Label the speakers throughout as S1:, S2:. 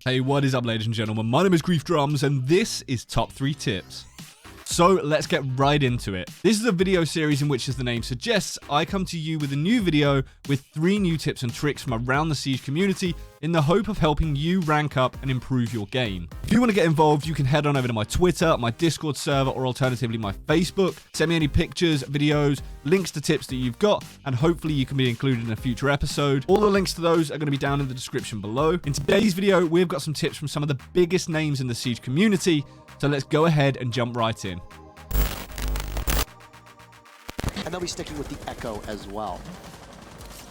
S1: Hey, what is up, ladies and gentlemen? My name is Griefdrums, and this is Top 3 Tips. So let's get right into it. This is a video series in which, as the name suggests, I come to you with a new video with 3 new tips and tricks from around the Siege community in the hope of helping you rank up and improve your game. If you want to get involved, you can head on over to my Twitter, my Discord server, or alternatively my Facebook. Send me any pictures, videos, links to tips that you've got, and hopefully you can be included in a future episode. All the links to those are going to be down in the description below. In today's video, we've got some tips from some of the biggest names in the Siege community, so let's go ahead and jump right in.
S2: And they'll be sticking with the Echo as well.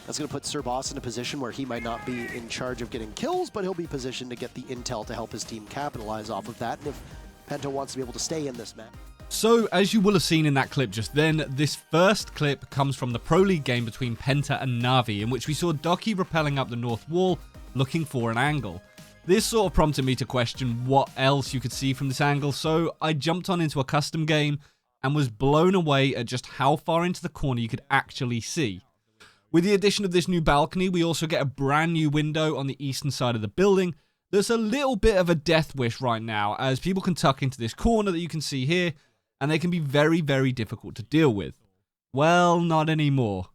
S2: That's going to put Sir Boss in a position where he might not be in charge of getting kills, but he'll be positioned to get the intel to help his team capitalize off of that, and if Pento wants to be able to stay in this map.
S1: So, as you will have seen in that clip just then, this first clip comes from the Pro League game between Penta and Navi, in which we saw Doki rappelling up the north wall, looking for an angle. This sort of prompted me to question what else you could see from this angle, so I jumped on into a custom game and was blown away at just how far into the corner you could actually see. With the addition of this new balcony, we also get a brand new window on the eastern side of the building. There's a little bit of a death wish right now, as people can tuck into this corner that you can see here, and they can be very, very difficult to deal with. Well, not anymore.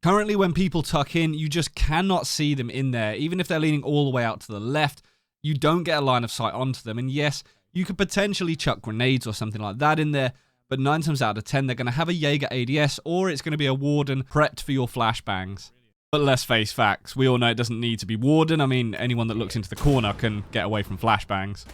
S1: Currently, when people tuck in, you just cannot see them in there. Even if they're leaning all the way out to the left, you don't get a line of sight onto them. And yes, you could potentially chuck grenades or something like that in there, but 9 times out of 10, they're going to have a Jaeger ADS, or it's going to be a Warden prepped for your flashbangs. But let's face facts, we all know it doesn't need to be Warden. I mean, anyone that looks into the corner can get away from flashbangs.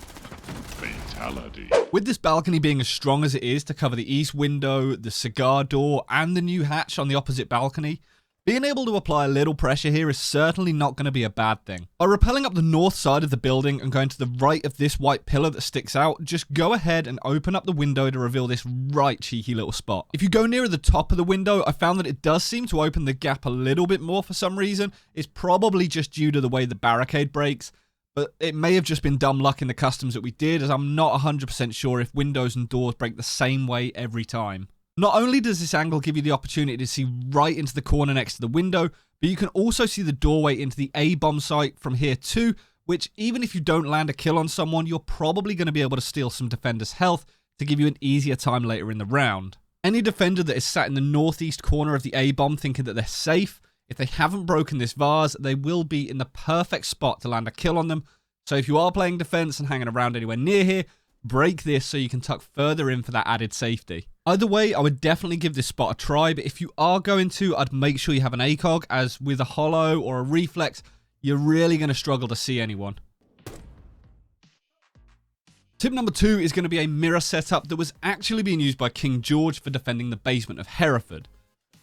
S1: Fatality. With this balcony being as strong as it is to cover the east window, the cigar door, and the new hatch on the opposite balcony, being able to apply a little pressure here is certainly not going to be a bad thing. By rappelling up the north side of the building and going to the right of this white pillar that sticks out, just go ahead and open up the window to reveal this right cheeky little spot. If you go nearer the top of the window, I found that it does seem to open the gap a little bit more for some reason. It's probably just due to the way the barricade breaks, but it may have just been dumb luck in the customs that we did, as I'm not 100% sure if windows and doors break the same way every time. Not only does this angle give you the opportunity to see right into the corner next to the window, but you can also see the doorway into the A-bomb site from here too, which even if you don't land a kill on someone, you're probably going to be able to steal some defender's health to give you an easier time later in the round. Any defender that is sat in the northeast corner of the A-bomb thinking that they're safe, if they haven't broken this vase, they will be in the perfect spot to land a kill on them. So if you are playing defense and hanging around anywhere near here, break this so you can tuck further in for that added safety. Either way, I would definitely give this spot a try, but if you are going to, I'd make sure you have an ACOG, as with a holo or a reflex, you're really going to struggle to see anyone. Tip number 2 is going to be a mirror setup that was actually being used by King George for defending the basement of Hereford.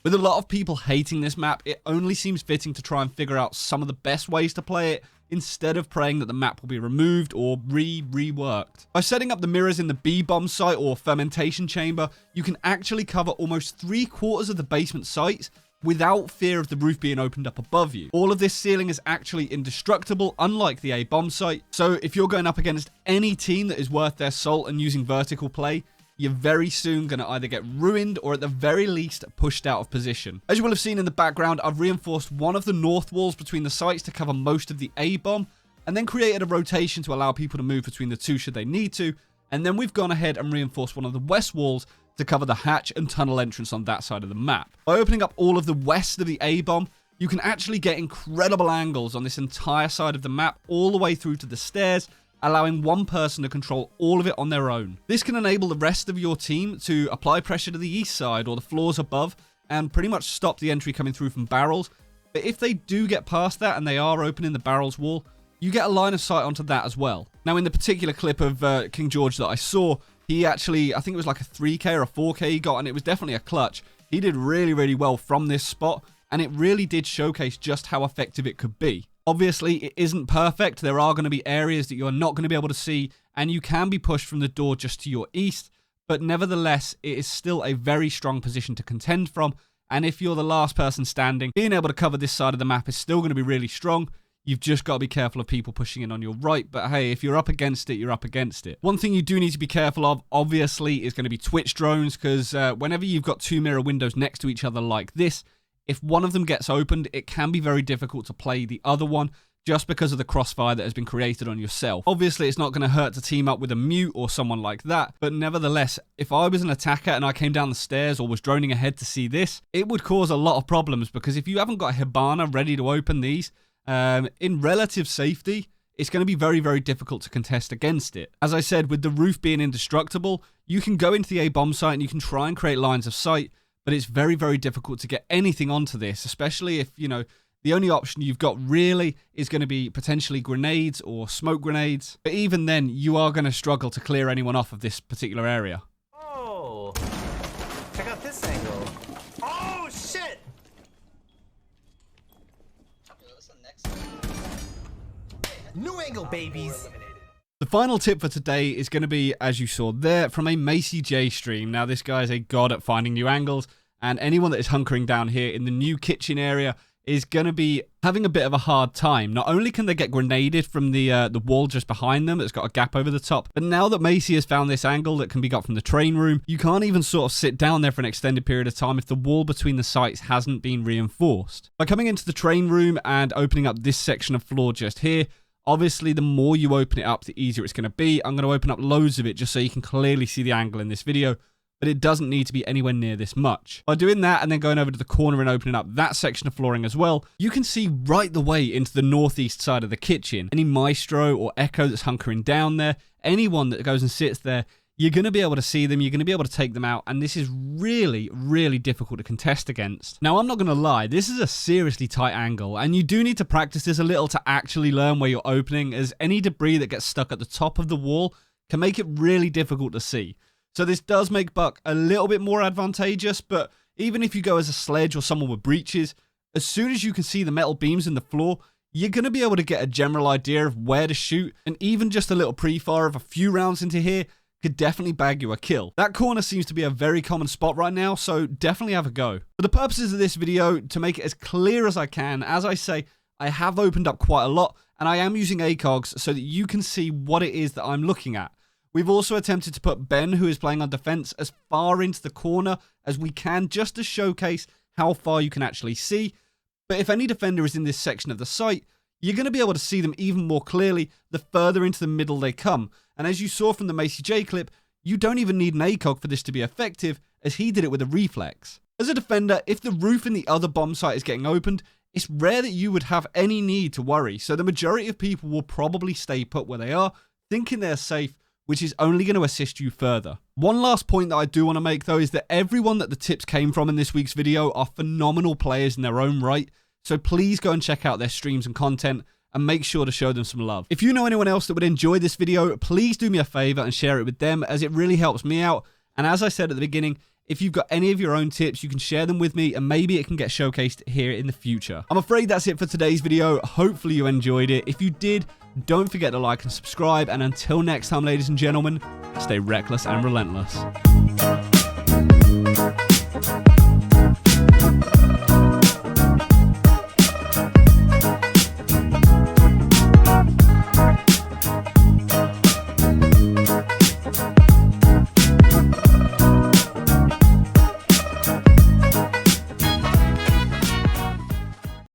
S1: With a lot of people hating this map, it only seems fitting to try and figure out some of the best ways to play it, instead of praying that the map will be removed or reworked. By setting up the mirrors in the B-bomb site or fermentation chamber, you can actually cover almost 3/4 of the basement sites without fear of the roof being opened up above you. All of this ceiling is actually indestructible, unlike the A-bomb site, so if you're going up against any team that is worth their salt and using vertical play, you're very soon going to either get ruined or at the very least pushed out of position. As you will have seen in the background, I've reinforced one of the north walls between the sites to cover most of the A-bomb, and then created a rotation to allow people to move between the two should they need to, and then we've gone ahead and reinforced one of the west walls to cover the hatch and tunnel entrance on that side of the map. By opening up all of the west of the A-bomb, you can actually get incredible angles on this entire side of the map all the way through to the stairs, allowing one person to control all of it on their own. This can enable the rest of your team to apply pressure to the east side or the floors above and pretty much stop the entry coming through from barrels. But if they do get past that and they are opening the barrels wall, you get a line of sight onto that as well. Now, in the particular clip of King George that I saw, he actually, I think it was like a 3k or a 4k he got, and it was definitely a clutch. He did really, really well from this spot, and it really did showcase just how effective it could be. Obviously, it isn't perfect. There are going to be areas that you're not going to be able to see, and you can be pushed from the door just to your east, but nevertheless, it is still a very strong position to contend from, and if you're the last person standing, being able to cover this side of the map is still going to be really strong. You've just got to be careful of people pushing in on your right, but hey, if you're up against it, you're up against it. One thing you do need to be careful of, obviously, is going to be Twitch drones, because whenever you've got 2 mirror windows next to each other like this, if one of them gets opened, it can be very difficult to play the other one, just because of the crossfire that has been created on yourself. Obviously, it's not going to hurt to team up with a mute or someone like that, but nevertheless, if I was an attacker and I came down the stairs or was droning ahead to see this, it would cause a lot of problems, because if you haven't got a Hibana ready to open these, in relative safety, it's going to be very, very difficult to contest against it. As I said, with the roof being indestructible, you can go into the A bomb site and you can try and create lines of sight, but it's very, very difficult to get anything onto this, especially if, you know, the only option you've got really is going to be potentially grenades or smoke grenades. But even then, you are going to struggle to clear anyone off of this particular area.
S3: Oh, check out this angle. Oh, shit! New angle, babies.
S1: The final tip for today is going to be, as you saw there, from a Macie Jay stream. Now, this guy is a god at finding new angles, and anyone that is hunkering down here in the new kitchen area is going to be having a bit of a hard time. Not only can they get grenaded from the wall just behind them that's got a gap over the top, but now that Macie has found this angle that can be got from the train room, you can't even sort of sit down there for an extended period of time if the wall between the sites hasn't been reinforced. By coming into the train room and opening up this section of floor just here, obviously the more you open it up, the easier it's going to be. I'm going to open up loads of it just so you can clearly see the angle in this video, but it doesn't need to be anywhere near this much. By doing that and then going over to the corner and opening up that section of flooring as well, you can see right the way into the northeast side of the kitchen. Any Maestro or Echo that's hunkering down there, anyone that goes and sits there, you're going to be able to see them, you're going to be able to take them out, and this is really, really difficult to contest against. Now, I'm not going to lie, this is a seriously tight angle, and you do need to practice this a little to actually learn where you're opening, as any debris that gets stuck at the top of the wall can make it really difficult to see. So this does make Buck a little bit more advantageous, but even if you go as a sledge or someone with breaches, as soon as you can see the metal beams in the floor, you're going to be able to get a general idea of where to shoot, and even just a little pre-fire of a few rounds into here could definitely bag you a kill. That corner seems to be a very common spot right now, so definitely have a go. For the purposes of this video, to make it as clear as I can, as I say, I have opened up quite a lot, and I am using ACOGs so that you can see what it is that I'm looking at. We've also attempted to put Ben, who is playing on defense, as far into the corner as we can, just to showcase how far you can actually see. But if any defender is in this section of the site, you're going to be able to see them even more clearly the further into the middle they come. And as you saw from the Macie Jay clip, you don't even need an ACOG for this to be effective, as he did it with a reflex. As a defender, if the roof in the other bomb site is getting opened, it's rare that you would have any need to worry. So the majority of people will probably stay put where they are, thinking they're safe, which is only going to assist you further. One last point that I do want to make though is that everyone that the tips came from in this week's video are phenomenal players in their own right, so please go and check out their streams and content and make sure to show them some love. If you know anyone else that would enjoy this video, please do me a favor and share it with them, as it really helps me out. And as I said at the beginning, if you've got any of your own tips, you can share them with me and maybe it can get showcased here in the future. I'm afraid that's it for today's video. Hopefully you enjoyed it. If you did, don't forget to like and subscribe. And until next time, ladies and gentlemen, stay reckless and relentless.